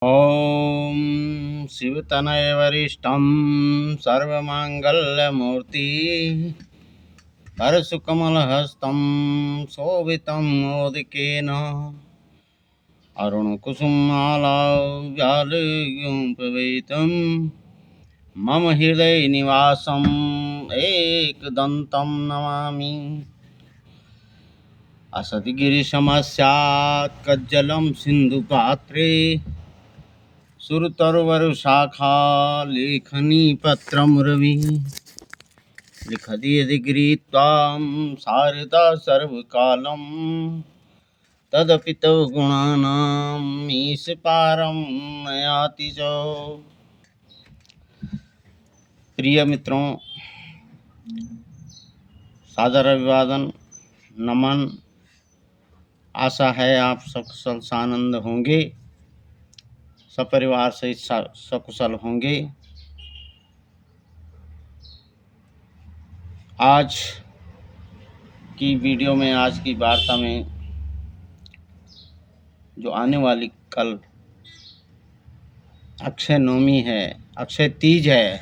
ॐ शिवतनय वरिष्ठं सर्वमङ्गलमूर्ति हरसुकमलहस्तं शोभितं मोदकेन अरुणकुसुमालाव्यालयं मम हृदयनिवासम् एकदन्तं नमामि। असति गिरिशमस्यात् कज्जलं सिन्धुपात्रे सुरतरुवरुशाखा लेखनी पत्रं रवि लिखति यदि गृहीत्वां शारदा सर्वकालं तदपि तव गुणानां मीश पारं नयाति च। प्रिय मित्रों, सादर अभिवादन, नमन। आशा है आप सकुशल सानंद होंगे, सपरिवार से सकुशल होंगे। आज की वीडियो में, आज की वार्ता में जो आने वाली कल अक्षय नवमी है, अक्षय तीज है,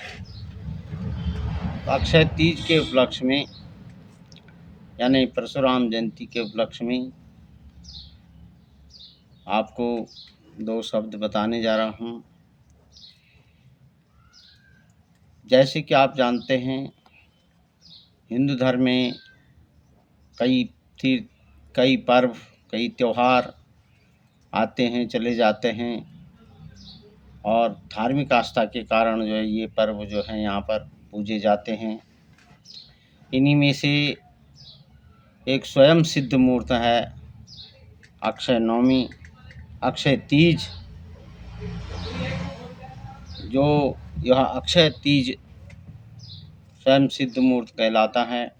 तो अक्षय तीज के उपलक्ष्य में यानी परशुराम जयंती के उपलक्ष्य में आपको दो शब्द बताने जा रहा हूँ। जैसे कि आप जानते हैं, हिंदू धर्म में कई पर्व, कई त्योहार आते हैं, चले जाते हैं, और धार्मिक आस्था के कारण जो है ये पर्व जो है यहाँ पर पूजे जाते हैं। इन्हीं में से एक स्वयं सिद्ध मूर्त है अक्षय नवमी, अक्षय तीज। जो यह अक्षय तीज स्वयं सिद्ध मूर्त कहलाता है।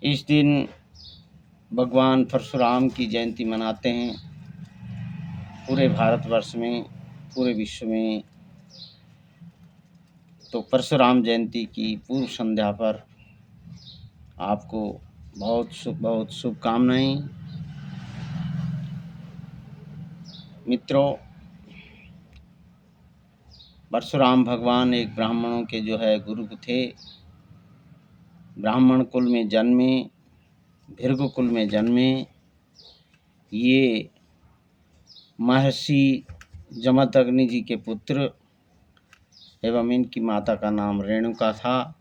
इस दिन भगवान परशुराम की जयंती मनाते हैं। पूरे भारतवर्ष में, पूरे विश्व में तो परशुराम जयंती की पूर्व संध्या पर आपको बहुत शुभकामनाएं। मित्रों, परशुराम भगवान एक ब्राह्मणों के जो है गुरु थे। ब्राह्मण कुल में जन्मे, भृगु कुल में जन्मे। ये महर्षि जमदग्नि जी के पुत्र एवं इनकी माता का नाम रेणुका था।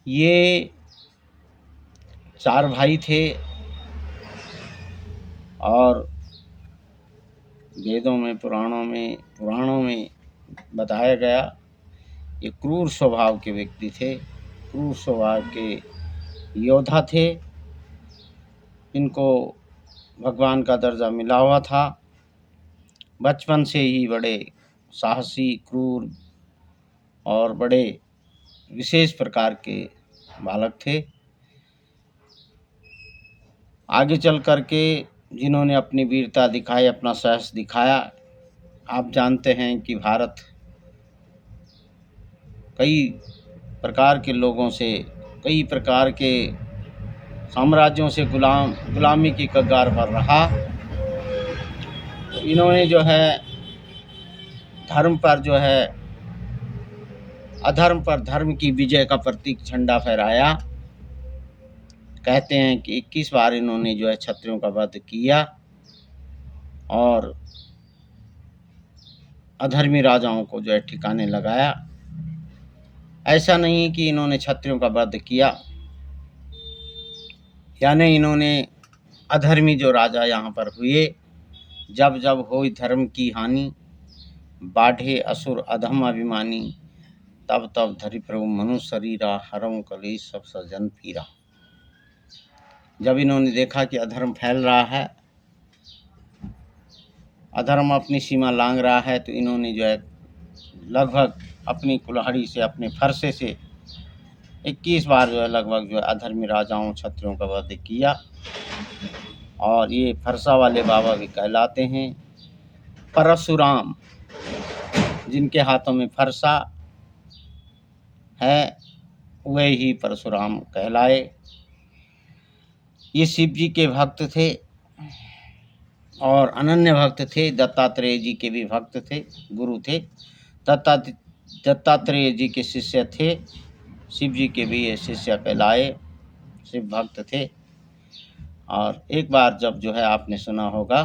ये 4 भाई थे और वेदों में, पुराणों में बताया गया ये क्रूर स्वभाव के व्यक्ति थे, क्रूर स्वभाव के योद्धा थे। इनको भगवान का दर्जा मिला हुआ था। बचपन से ही बड़े साहसी, क्रूर और बड़े विशेष प्रकार के बालक थे। आगे चल करके जिन्होंने अपनी वीरता दिखाई, अपना साहस दिखाया। आप जानते हैं कि भारत कई प्रकार के लोगों से, कई प्रकार के साम्राज्यों से गुलामी की कगार पर रहा। तो इन्होंने जो है धर्म पर जो है अधर्म पर धर्म की विजय का प्रतीक झंडा फहराया। कहते हैं कि 21 बार इन्होंने जो है क्षत्रियों का वध किया और अधर्मी राजाओं को जो है ठिकाने लगाया। ऐसा नहीं कि इन्होंने क्षत्रियों का वध किया, यानी इन्होंने अधर्मी जो राजा यहाँ पर हुए, जब जब होई धर्म की हानि, बाढ़े असुर अधम अभिमानी, तब तब धरि प्रभु मनुष्य शरीरा, हरम कलेश सब सज्जन पीरा। जब इन्होंने देखा कि अधर्म फैल रहा है, अधर्म अपनी सीमा लांघ रहा है, तो इन्होंने जो है लगभग अपनी कुल्हाड़ी से, अपने फरसे से 21 बार जो है लगभग जो है अधर्मी राजाओं, क्षत्रियों का वध किया। और ये फरसा वाले बाबा भी कहलाते हैं। परशुराम, जिनके हाथों में फरसा है, वे ही परशुराम कहलाए। ये शिव जी के भक्त थे। और अनन्य भक्त थे। दत्तात्रेय जी के भी भक्त थे, गुरु थे। दत्ता दत्तात्रेय जी के शिष्य थे। शिव जी के भी ये शिष्य कहलाए, शिव भक्त थे। और एक बार जब जो है आपने सुना होगा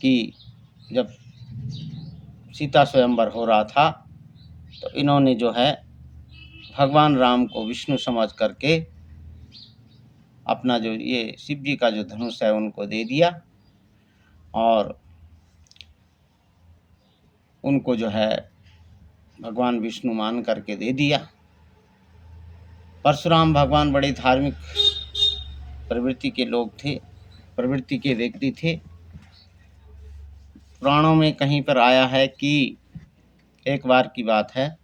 कि जब सीता स्वयंवर हो रहा था तो इन्होंने जो है भगवान राम को विष्णु समझ करके अपना जो ये शिव जी का जो धनुष है उनको दे दिया और उनको जो है भगवान विष्णु मान करके दे दिया। परशुराम भगवान बड़े धार्मिक प्रवृत्ति के लोग थे, प्रवृत्ति के व्यक्ति थे। पुराणों में कहीं पर आया है कि एक बार की बात है,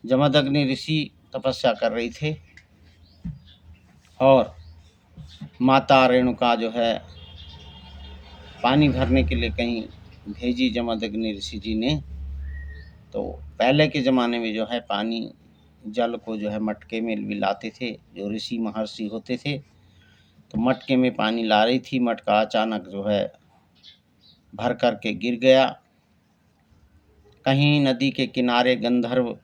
जमदग्नि ऋषि तपस्या कर रही थे और माता रेणुका जो है पानी भरने के लिए कहीं भेजी जमदग्नि ऋषि जी ने। तो पहले के ज़माने में जो है पानी जल को जो है मटके में भी लाते थे, जो ऋषि महर्षि होते थे। तो मटके में पानी ला रही थी, मटका अचानक जो है भर करके गिर गया। कहीं नदी के किनारे गंधर्व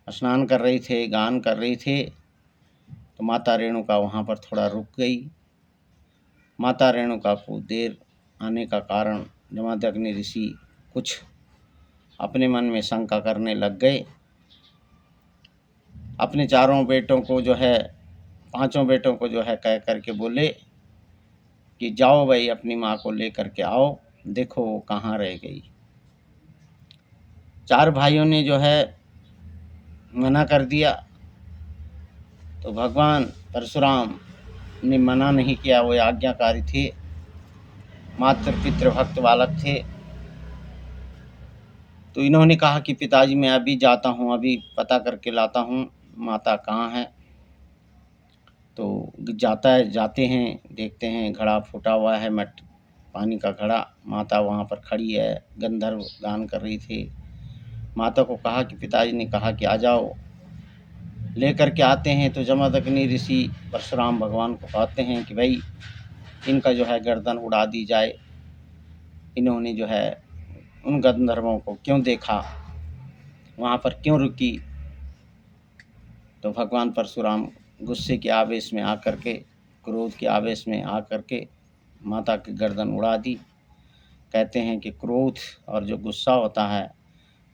स्नान कर रहे थे, गान कर रहे थे। तो माता रेणुका वहाँ पर थोड़ा रुक गई। माता रेणुका को देर आने का कारण जमदग्नि ऋषि कुछ अपने मन में शंका करने लग गए। अपने चारों बेटों को जो है, पांचों बेटों को जो है कह करके बोले कि जाओ भाई अपनी माँ को लेकर के आओ, देखो वो कहाँ रह गई। चार भाइयों ने जो है मना कर दिया। तो भगवान परशुराम ने मना नहीं किया, वो आज्ञाकारी थे, मातृ पितृ भक्त बालक थे। तो इन्होंने कहा कि पिताजी मैं अभी जाता हूँ, अभी पता करके लाता हूँ माता कहाँ है। तो जाते हैं, देखते हैं घड़ा फूटा हुआ है, पानी का घड़ा, माता वहाँ पर खड़ी है, गंधर्व गान कर रही थी। माता को कहा कि पिताजी ने कहा कि आ जाओ, लेकर के आते हैं। तो जमदग्नि ऋषि परशुराम भगवान को कहते हैं कि भाई इनका जो है गर्दन उड़ा दी जाए, इन्होंने जो है उन गंधर्वों को क्यों देखा, वहाँ पर क्यों रुकी। तो भगवान परशुराम गुस्से के आवेश में आकर के, क्रोध के आवेश में आकर के माता की गर्दन उड़ा दी। कहते हैं कि क्रोध और जो गुस्सा होता है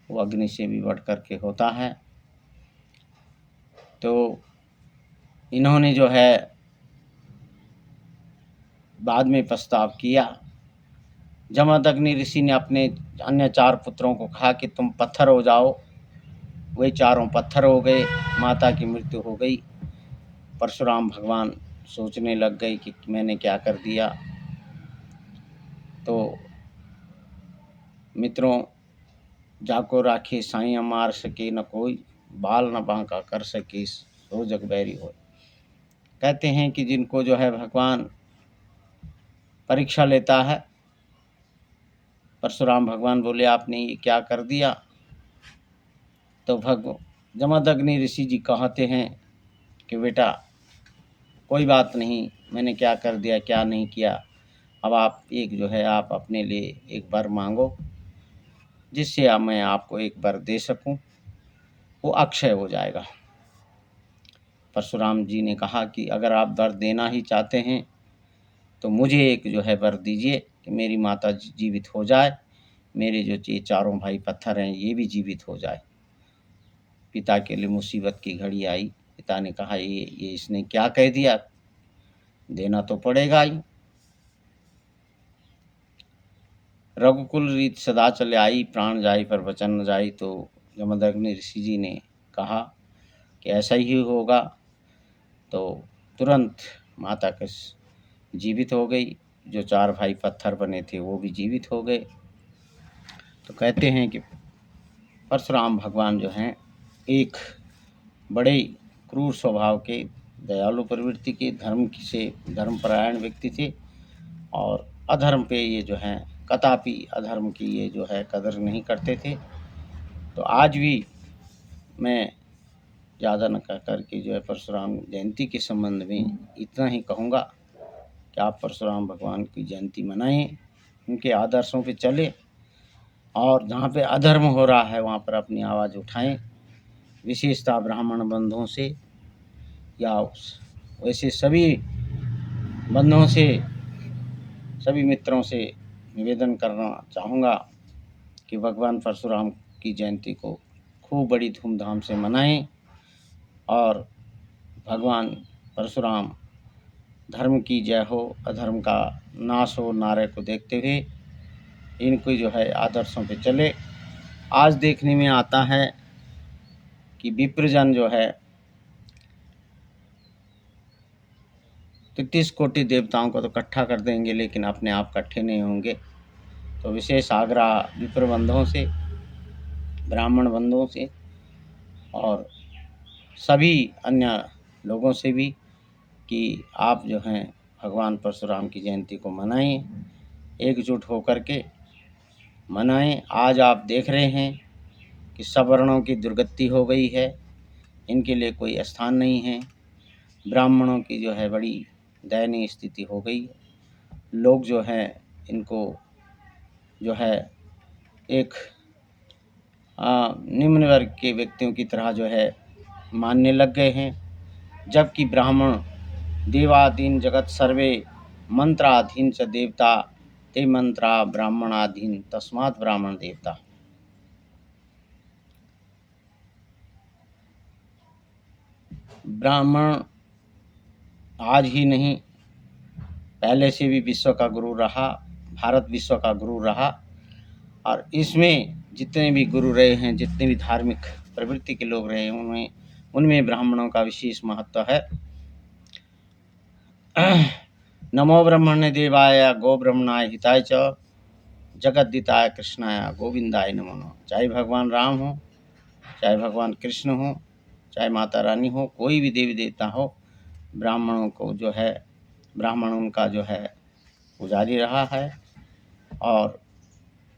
वो अग्नि से भी बढ़ कर के होता है। तो इन्होंने जो है बाद में पछतावा किया। जमदग्नि ऋषि ने अपने अन्य चार पुत्रों को कहा कि तुम पत्थर हो जाओ। वे चारों पत्थर हो गए, माता की मृत्यु हो गई। परशुराम भगवान सोचने लग गए कि मैंने क्या कर दिया। तो मित्रों, जाको राखे साइया मार सके न कोई, बाल न बांका कर सके सो जग बैरी हो। कहते हैं कि जिनको जो है भगवान परीक्षा लेता है, परशुराम भगवान बोले आपने ये क्या कर दिया। तो जमदग्नि ऋषि जी कहते हैं कि बेटा कोई बात नहीं, मैंने क्या कर दिया क्या नहीं किया। अब आप एक जो है आप अपने लिए एक वर मांगो, जिससे अब मैं आपको एक वर दे सकूं, वो अक्षय हो जाएगा। परशुराम जी ने कहा कि अगर आप वर देना ही चाहते हैं तो मुझे एक जो है वर दीजिए कि मेरी माता जीवित हो जाए, मेरे जो ये चारों भाई पत्थर हैं ये भी जीवित हो जाए। पिता के लिए मुसीबत की घड़ी आई। पिता ने कहा ये इसने क्या कह दिया, देना तो पड़ेगा ही। रघुकुल रीत सदा चले आई, प्राण जाई पर वचन न जाई। तो जमदग्नि ऋषि जी ने कहा कि ऐसा ही होगा। तो तुरंत माता के जीवित हो गई। जो चार भाई पत्थर बने थे वो भी जीवित हो गए। तो कहते हैं कि परशुराम भगवान जो हैं एक बड़े क्रूर स्वभाव के, दयालु प्रवृत्ति के, धर्मपरायण व्यक्ति थे और अधर्म पे ये जो हैं कदापि अधर्म की ये जो है कदर नहीं करते थे। तो आज भी मैं ज़्यादा न कह कर के जो है परशुराम जयंती के संबंध में इतना ही कहूँगा कि आप परशुराम भगवान की जयंती मनाएं, उनके आदर्शों पे चले और जहाँ पे अधर्म हो रहा है वहाँ पर अपनी आवाज़ उठाएं। विशेषतः ब्राह्मण बंधुओं से या वैसे सभी बंधुओं से, सभी मित्रों से निवेदन करना चाहूँगा कि भगवान परशुराम की जयंती को खूब बड़ी धूमधाम से मनाएं और भगवान परशुराम धर्म की जय हो, अधर्म का नाश हो नारे को देखते हुए इनको जो है आदर्शों पे चले। आज देखने में आता है कि विप्रजन जो है 33 कोटि देवताओं को तो इकट्ठा कर देंगे, लेकिन अपने आप इकट्ठे नहीं होंगे। तो विशेष आग्रह विप्र बंधुओं से, ब्राह्मण बंधुओं से और सभी अन्य लोगों से भी कि आप जो हैं भगवान परशुराम की जयंती को मनाएं, एकजुट होकर के मनाएं। आज आप देख रहे हैं कि सवर्णों की दुर्गति हो गई है, इनके लिए कोई स्थान नहीं है। ब्राह्मणों की जो है बड़ी दयनीय स्थिति हो गई है। लोग जो हैं इनको जो है एक निम्न वर्ग के व्यक्तियों की तरह जो है मानने लग गए हैं, जबकि ब्राह्मण देवाधीन जगत सर्वे मंत्राधीन च देवता ते मंत्रा ब्राह्मणाधीन तस्मात् ब्राह्मण देवता। ब्राह्मण आज ही नहीं, पहले से भी विश्व का गुरु रहा, भारत विश्व का गुरु रहा और इसमें जितने भी गुरु रहे हैं, जितने भी धार्मिक प्रवृत्ति के लोग रहे हैं, उनमें ब्राह्मणों का विशेष महत्व है। नमो ब्रह्मण्य देवाय गो ब्रह्मणाय हिताय च जगद्दिताय कृष्णाय गोविंदाय नमो नमः। चाहे भगवान राम हो, चाहे भगवान कृष्ण हो, चाहे माता रानी हो, कोई भी देवी देवता हो, ब्राह्मणों को जो है, ब्राह्मण उनका जो है पुजारी रहा है। और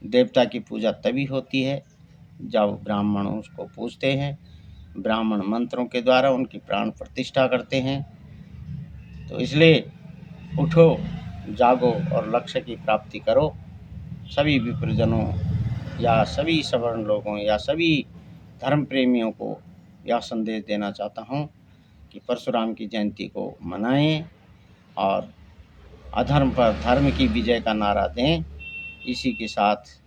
देवता की पूजा तभी होती है जब ब्राह्मण उसको पूजते हैं, ब्राह्मण मंत्रों के द्वारा उनकी प्राण प्रतिष्ठा करते हैं। तो इसलिए उठो, जागो और लक्ष्य की प्राप्ति करो। सभी विप्रजनों या सभी सवर्ण लोगों या सभी धर्म प्रेमियों को यह संदेश देना चाहता हूँ कि परशुराम की जयंती को मनाएं और अधर्म पर धर्म की विजय का नारा दें। इसी के साथ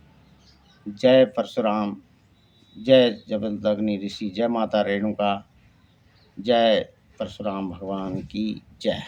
जय परशुराम, जय जमदग्नि ऋषि, जय माता रेणुका, जय परशुराम भगवान की जय।